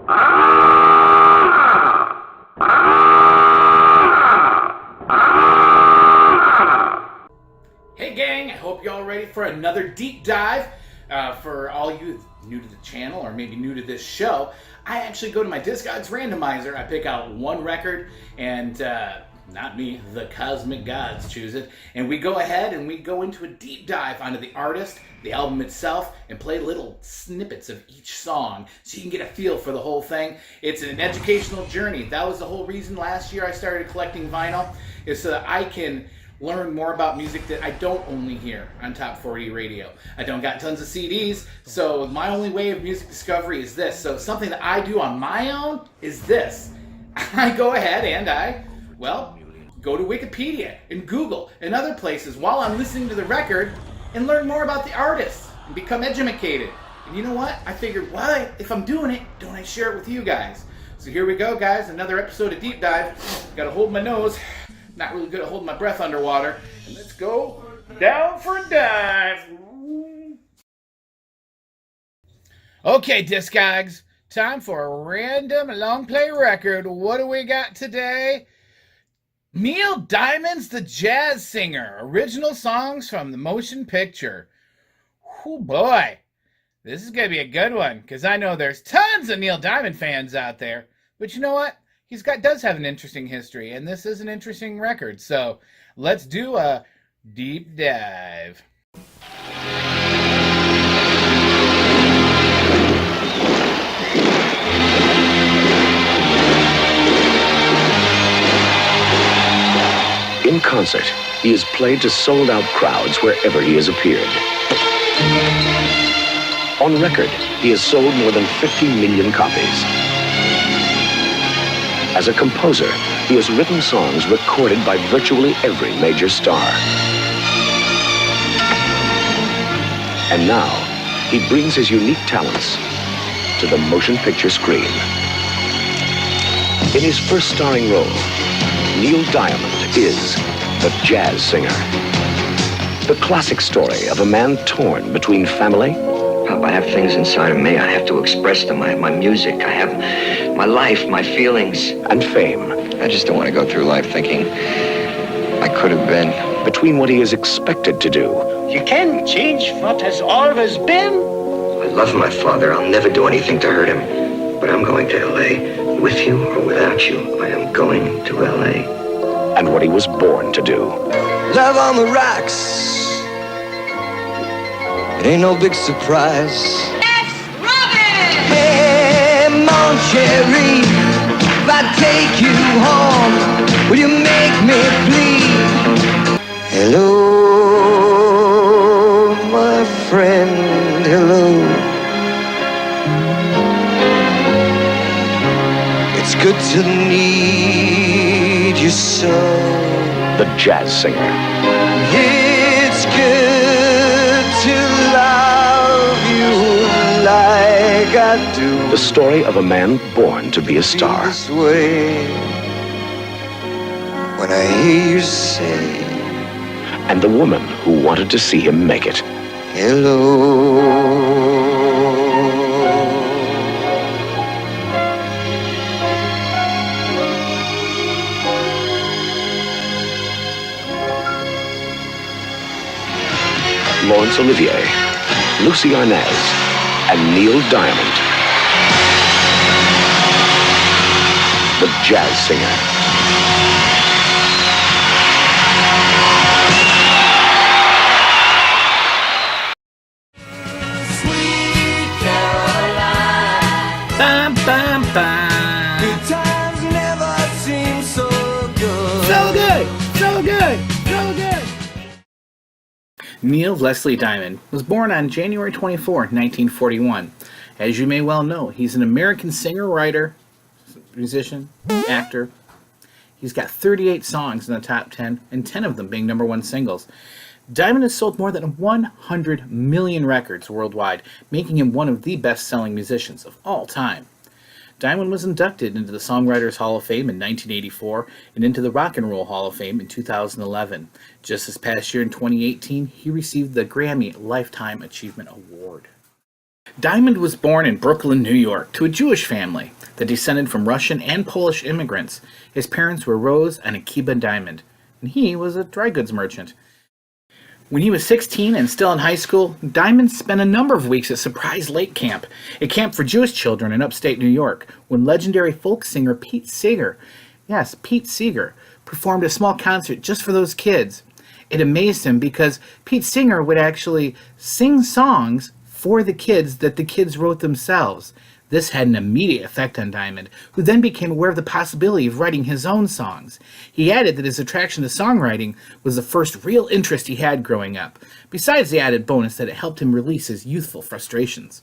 Hey gang, I hope y'all ready for another deep dive. For all you new to the channel or maybe new to this show, I actually go to my Discogs Randomizer. I pick out one record and not me, the cosmic gods choose it, and we go ahead and we go into a deep dive onto the artist, the album itself, and play little snippets of each song so you can get a feel for the whole thing. It's an educational journey. That was the whole reason last year I started collecting vinyl, is so that I can learn more about music that I don't only hear on Top 40 radio. I don't got tons of CDs, so my only way of music discovery is this. So something that I do on my own is this. I go ahead and go to Wikipedia and Google and other places while I'm listening to the record and learn more about the artist and become educated. And you know what? I figured, why, if I'm doing it, don't I share it with you guys? So here we go, guys. Another episode of Deep Dive. Gotta hold my nose. Not really good at holding my breath underwater. And let's go down for a dive. Okay, Discogs. Time for a random long play record. What do we got today? Neil Diamond's The Jazz Singer. Original songs from the motion picture. Oh boy. This is going to be a good one, because I know there's tons of Neil Diamond fans out there. But you know what? Does have an interesting history, and this is an interesting record. So let's do a deep dive. In concert, he has played to sold-out crowds wherever he has appeared. On record, he has sold more than 50 million copies. As a composer, he has written songs recorded by virtually every major star. And now, he brings his unique talents to the motion picture screen. In his first starring role, Neil Diamond is The Jazz Singer. The classic story of a man torn between family. Pop, I have things inside of me. I have to express them. I have my music. I have my life, my feelings. And fame. I just don't want to go through life thinking I could have been. Between what he is expected to do. You can't change what has always been. I love my father. I'll never do anything to hurt him. But I'm going to L.A. With you or without you. I am going to L.A. And what he was born to do. Love on the rocks. It ain't no big surprise. It's Robin! Hey, Mon Cherry, if I take you home, will you make me bleed? Hello, my friend, hello. It's good to need you so. The Jazz Singer. It's good to love you like I do. The story of a man born to be a star. This way, when I hear you say, And the woman who wanted to see him make it. hello. Laurence Olivier, Lucy Arnaz, and Neil Diamond. The Jazz Singer. Sweet Caroline. Bam, bam, bam. Good times never seem so good. So good, so good, so good. Neil Leslie Diamond was born on January 24, 1941. As you may well know, he's an American singer, writer, musician, actor. He's got 38 songs in the top 10, and 10 of them being number one singles. Diamond has sold more than 100 million records worldwide, making him one of the best-selling musicians of all time. Diamond was inducted into the Songwriters Hall of Fame in 1984 and into the Rock and Roll Hall of Fame in 2011. Just this past year in 2018, he received the Grammy Lifetime Achievement Award. Diamond was born in Brooklyn, New York, to a Jewish family that descended from Russian and Polish immigrants. His parents were Rose and Akiba Diamond, and he was a dry goods merchant. When he was 16 and still in high school, Diamond spent a number of weeks at Surprise Lake Camp, a camp for Jewish children in upstate New York, when legendary folk singer Pete Seeger, yes, Pete Seeger, performed a small concert just for those kids. It amazed him because Pete Seeger would actually sing songs for the kids that the kids wrote themselves. This had an immediate effect on Diamond, who then became aware of the possibility of writing his own songs. He added that his attraction to songwriting was the first real interest he had growing up, besides the added bonus that it helped him release his youthful frustrations.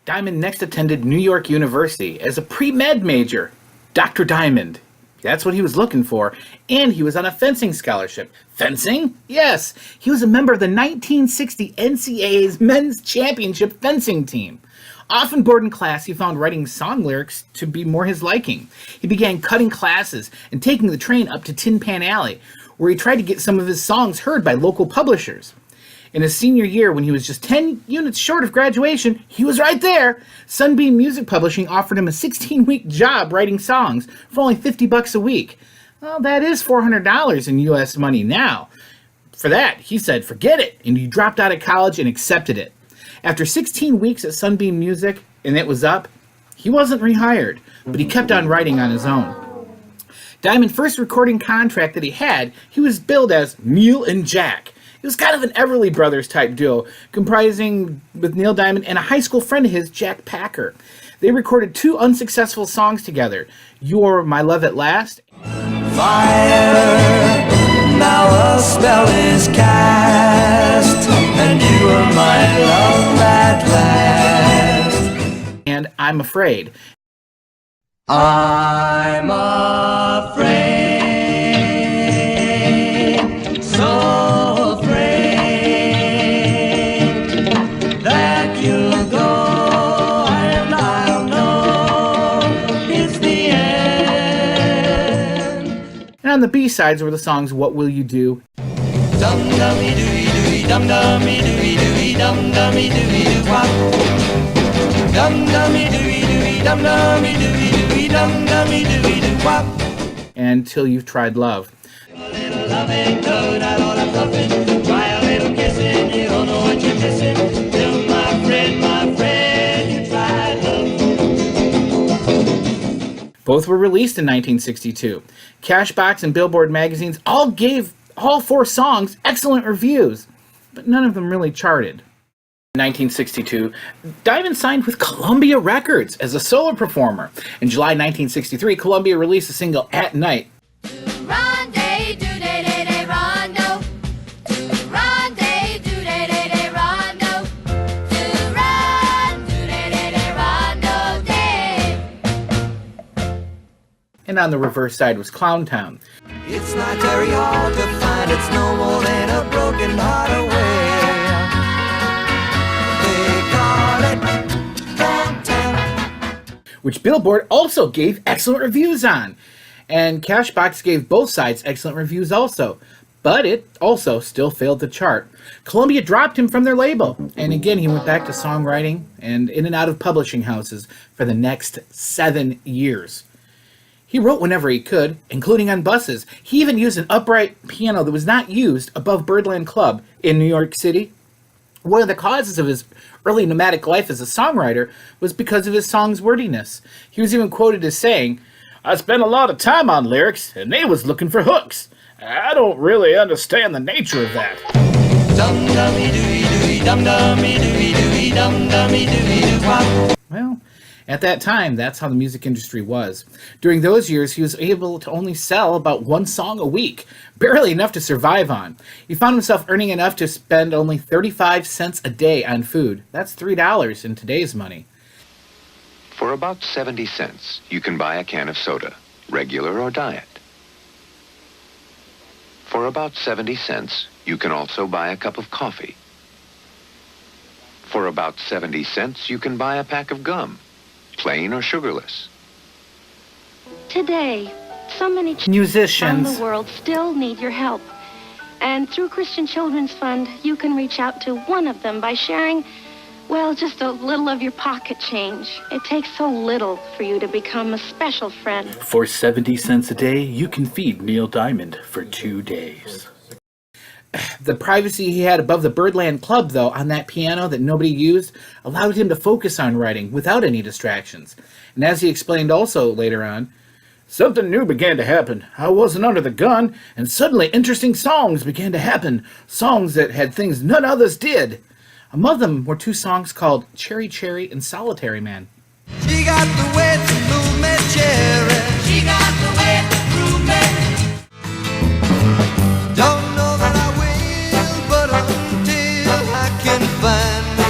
Diamond next attended New York University as a pre-med major. Dr. Diamond. That's what he was looking for, and he was on a fencing scholarship. Fencing? Yes, he was a member of the 1960 NCAA's men's championship fencing team. Often bored in class, he found writing song lyrics to be more his liking. He began cutting classes and taking the train up to Tin Pan Alley, where he tried to get some of his songs heard by local publishers. In his senior year, when he was just 10 units short of graduation, he was right there. Sunbeam Music Publishing offered him a 16-week job writing songs for only $50 a week. Well, that is $400 in U.S. money now. For that, he said, forget it, and he dropped out of college and accepted it. After 16 weeks at Sunbeam Music, and it was up, he wasn't rehired, but he kept on writing on his own. Diamond's first recording contract that he had, he was billed as Neil and Jack. It was kind of an Everly Brothers type duo, comprising with Neil Diamond and a high school friend of his, Jack Packer. They recorded 2 unsuccessful songs together, You're My Love at Last. Fire, now a spell is cast, and you are my love at last. And I'm Afraid. I'm afraid, so afraid that you'll go, and I'll know it's the end. And on the B-sides were the songs What Will You Do? Dum dummy dooey dooey dum dummy dooey dooey dum dummy dooey doo wop. Dum dummy dooey dooey dum dummy dooey dooey dum dummy dooey doo wop. And Till You've Tried Love. A little loving, go down all that fluffing. Try a little kissing, you don't know what you're missing. Till my friend, you tried love. Both were released in 1962. Cashbox and Billboard magazines all gave all 4 songs excellent reviews, but none of them really charted. In 1962, Diamond signed with Columbia Records as a solo performer. In July 1963, Columbia released the single At Night. And on the reverse side was Clown Town. It's not very hard to find, it's no more than a broken heart away. They call it Clown Town. Which Billboard also gave excellent reviews on. And Cashbox gave both sides excellent reviews also. But it also still failed to chart. Columbia dropped him from their label. And again, he went back to songwriting and in and out of publishing houses for the next 7 years. He wrote whenever he could, including on buses. He even used an upright piano that was not used above Birdland Club in New York City. One of the causes of his early nomadic life as a songwriter was because of his song's wordiness. He was even quoted as saying, "I spent a lot of time on lyrics, and they was looking for hooks. I don't really understand the nature of that." Dum dummy dooey dooey dum dummy dooey dooey dum dummy dooey doo wop. Well, at that time, that's how the music industry was. During those years, he was able to only sell about 1 song a week, barely enough to survive on. He found himself earning enough to spend only 35 cents a day on food. That's $3 in today's money. For about 70 cents, you can buy a can of soda, regular or diet. For about 70 cents, you can also buy a cup of coffee. For about 70 cents, you can buy a pack of gum, plain or sugarless. Today, so many children Musicians. around the world still need your help. And through Christian Children's Fund, you can reach out to one of them by sharing Well, just a little of your pocket change. It takes so little for you to become a special friend. For 70 cents a day, you can feed Neil Diamond for 2 days. The privacy he had above the Birdland Club, though, on that piano that nobody used, allowed him to focus on writing without any distractions. And as he explained also later on, something new began to happen. I wasn't under the gun, and suddenly interesting songs began to happen. Songs that had things none others did. Among them were 2 songs called Cherry Cherry and Solitary Man. She got the way to move me, Cherry. She got the way to move me. Don't know that I will, but until I can find me.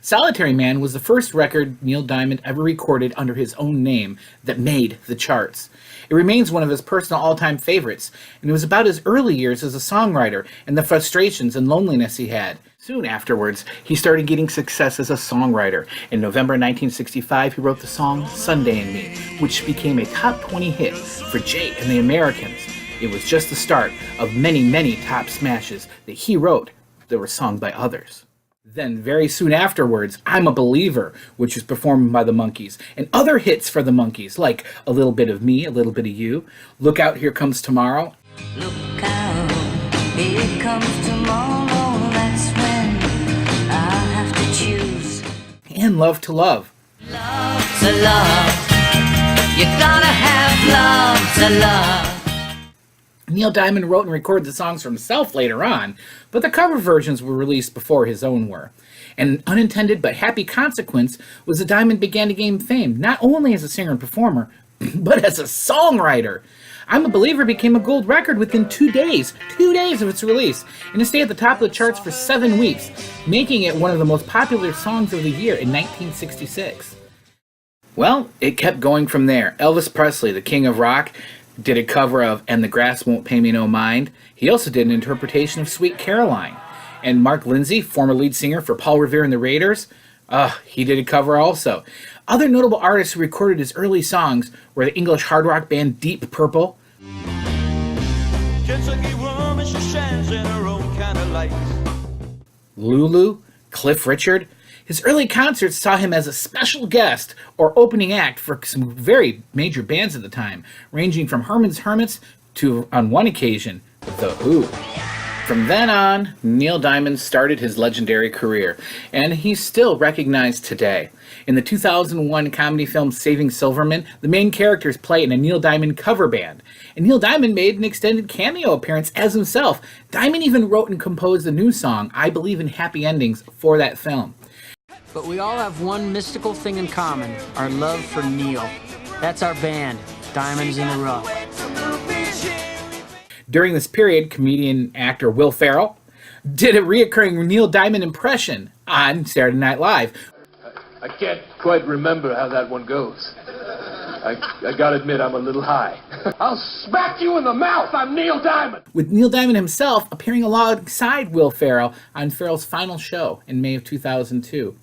Solitary Man was the first record Neil Diamond ever recorded under his own name that made the charts. It remains one of his personal all-time favorites, and it was about his early years as a songwriter and the frustrations and loneliness he had. Soon afterwards, he started getting success as a songwriter. In November 1965, he wrote the song Sunday and Me, which became a top 20 hit for Jay and the Americans. It was just the start of many, many top smashes that he wrote that were sung by others. Then, very soon afterwards, I'm a Believer, which was performed by the Monkees, and other hits for the Monkees, like A Little Bit of Me, A Little Bit of You, Look Out, Here Comes Tomorrow. Look out, here comes tomorrow, that's when I'll have to choose. And Love to Love. Love to love, you gotta have love to love. Neil Diamond wrote and recorded the songs for himself later on, but the cover versions were released before his own were. An unintended but happy consequence was that Diamond began to gain fame, not only as a singer and performer, but as a songwriter. I'm a Believer became a gold record within 2 days. 2 days of its release, and it stayed at the top of the charts for 7 weeks, making it one of the most popular songs of the year in 1966. Well, it kept going from there. Elvis Presley, the king of rock, did a cover of And the Grass Won't Pay Me No Mind. He also did an interpretation of Sweet Caroline. And Mark Lindsay, former lead singer for Paul Revere and the Raiders, he did a cover also. Other notable artists who recorded his early songs were the English hard rock band Deep Purple, Lulu, Cliff Richard. His early concerts saw him as a special guest or opening act for some very major bands at the time, ranging from Herman's Hermits to, on one occasion, The Who. From then on, Neil Diamond started his legendary career, and he's still recognized today. In the 2001 comedy film Saving Silverman, the main characters play in a Neil Diamond cover band, and Neil Diamond made an extended cameo appearance as himself. Diamond even wrote and composed the new song, I Believe in Happy Endings, for that film. But we all have one mystical thing in common, our love for Neil. That's our band, Diamonds in the Rough. During this period, comedian actor Will Ferrell did a reoccurring Neil Diamond impression on Saturday Night Live. I can't quite remember how that one goes. I gotta admit, I'm a little high. I'll smack you in the mouth! I'm Neil Diamond! With Neil Diamond himself appearing alongside Will Ferrell on Ferrell's final show in May of 2002.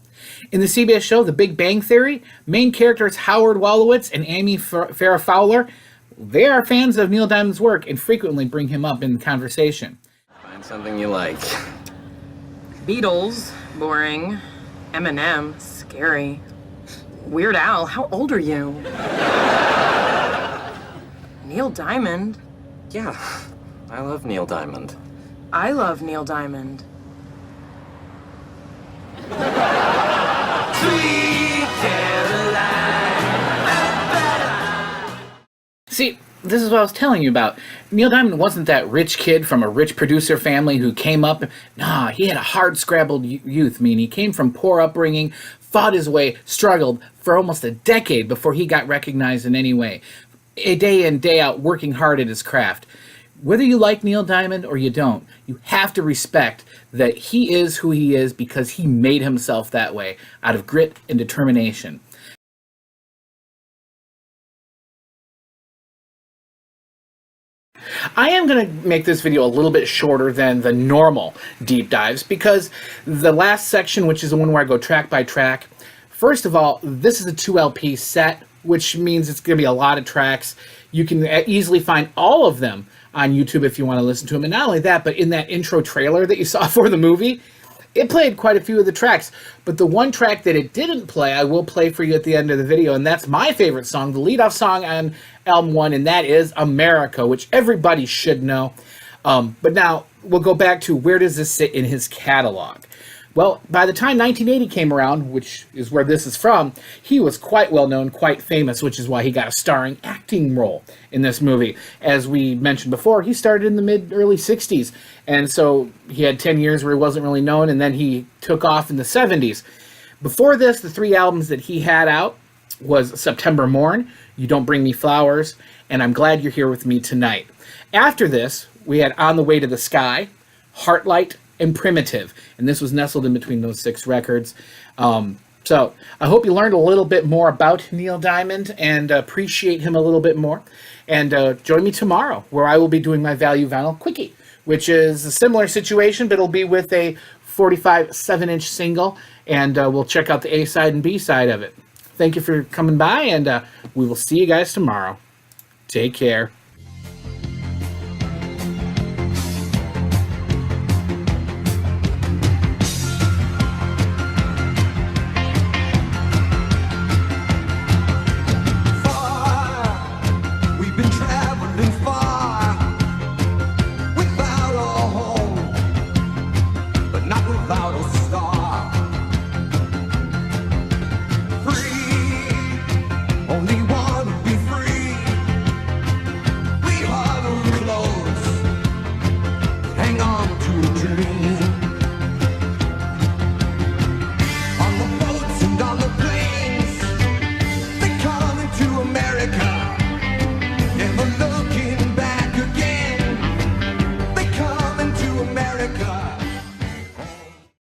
In the CBS show The Big Bang Theory, main characters Howard Wolowitz and Amy Farrah Fowler, they are fans of Neil Diamond's work and frequently bring him up in the conversation. Find something you like. Beatles, boring. Eminem, scary. Weird Al, how old are you? Neil Diamond? Yeah, I love Neil Diamond. I love Neil Diamond. See, this is what I was telling you about. Neil Diamond wasn't that rich kid from a rich producer family who came up. Nah, he had a hard-scrabbled youth. I mean, he came from poor upbringing, fought his way, struggled for almost a decade before he got recognized in any way. A day in, day out, working hard at his craft. Whether you like Neil Diamond or you don't, you have to respect that he is who he is because he made himself that way out of grit and determination. I am going to make this video a little bit shorter than the normal deep dives because the last section, which is the one where I go track by track, first of all, this is a 2 LP set, which means it's going to be a lot of tracks. You can easily find all of them on YouTube if you want to listen to them. And not only that, but in that intro trailer that you saw for the movie, It played quite a few of the tracks, but the one track that it didn't play, I will play for you at the end of the video, and that's my favorite song, the lead-off song on album 1, and that is America, which everybody should know. But now, we'll go back to where does this sit in his catalog? Well, by the time 1980 came around, which is where this is from, he was quite well known, quite famous, which is why he got a starring acting role in this movie. As we mentioned before, he started in the mid-early 60s, and so he had 10 years where he wasn't really known, and then he took off in the 70s. Before this, the 3 albums that he had out was September Morn, You Don't Bring Me Flowers, and I'm Glad You're Here With Me Tonight. After this, we had On the Way to the Sky, Heartlight, and Primitive, and this was nestled in between those 6 records. So I hope you learned a little bit more about Neil Diamond and appreciate him a little bit more. And join me tomorrow, where I will be doing my Value Vinyl Quickie, which is a similar situation, but it'll be with a 45 7-inch single, and we'll check out the A side and B side of it. Thank you for coming by, and we will see you guys tomorrow. Take care.